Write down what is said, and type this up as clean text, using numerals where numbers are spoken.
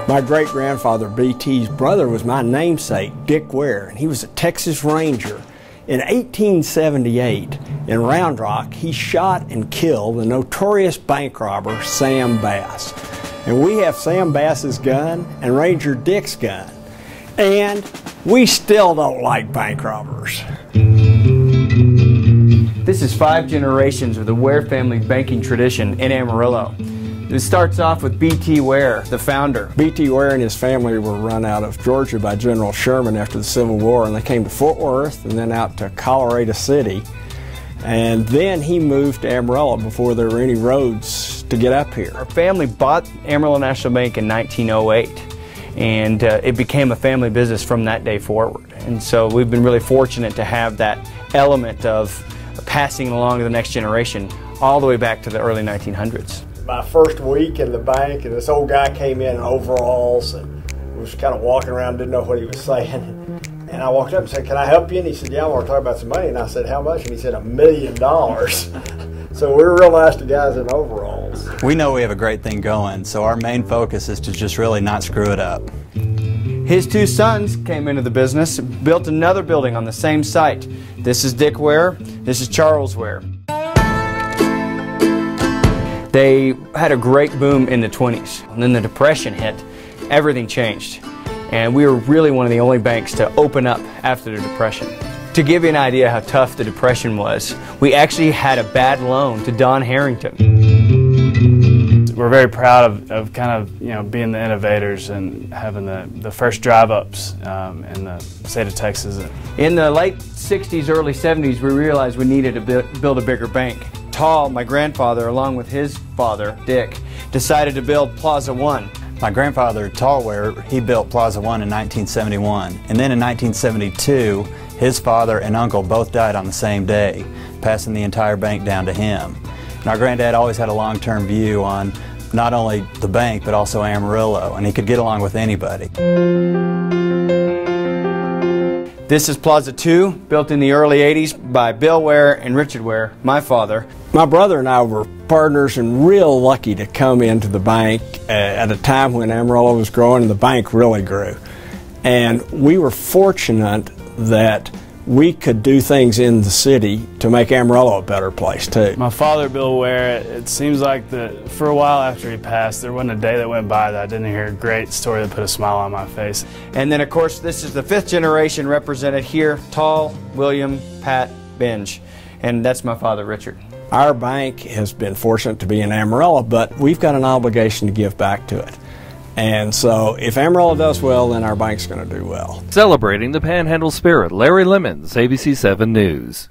My great-grandfather B.T.'s brother was my namesake, Dick Ware, and he was a Texas Ranger. In 1878, in Round Rock, he shot and killed the notorious bank robber Sam Bass. And we have Sam Bass's gun and Ranger Dick's gun. And we still don't like bank robbers. This is 5 generations of the Ware family banking tradition in Amarillo. It starts off with B.T. Ware, the founder. B.T. Ware and his family were run out of Georgia by General Sherman after the Civil War, and they came to Fort Worth and then out to Colorado City. And then he moved to Amarillo before there were any roads to get up here. Our family bought Amarillo National Bank in 1908, and it became a family business from that day forward. And so we've been really fortunate to have that element of passing along to the next generation all the way back to the early 1900s. My first week in the bank, and this old guy came in overalls and was kind of walking around, didn't know what he was saying. And I walked up and said, "Can I help you?" And he said, "Yeah, I want to talk about some money." And I said, "How much?" And he said, $1 million. So we're real nice to guys in overalls. We know we have a great thing going, so our main focus is to just really not screw it up. His 2 sons came into the business, built another building on the same site. This is Dick Ware, this is Charles Ware. They had a great boom in the 20s, and then the Depression hit, everything changed. And we were really one of the only banks to open up after the Depression. To give you an idea how tough the Depression was, we actually had a bad loan to Don Harrington. We're very proud of kind of, being the innovators and having the first drive-ups in the state of Texas. In the late 60s, early 70s, we realized we needed to build a bigger bank. Tall, my grandfather, along with his father, Dick, decided to build Plaza One. My grandfather, Tall Ware, he built Plaza One in 1971. And then in 1972, his father and uncle both died on the same day, passing the entire bank down to him. And our granddad always had a long-term view on not only the bank, but also Amarillo, and he could get along with anybody. This is Plaza 2, built in the early 80s by Bill Ware and Richard Ware, my father. My brother and I were partners and real lucky to come into the bank at a time when Amarillo was growing and the bank really grew. And we were fortunate that we could do things in the city to make Amarillo a better place too. My father, Bill Ware, it seems like that for a while after he passed, there wasn't a day that went by that I didn't hear a great story that put a smile on my face. And then of course this is the 5th generation represented here, Tall, William, Pat, Benj. And that's my father, Richard. Our bank has been fortunate to be in Amarillo, but we've got an obligation to give back to it. And so if Amarillo does well, then our bank's going to do well. Celebrating the Panhandle spirit, Larry Lemmons, ABC 7 News.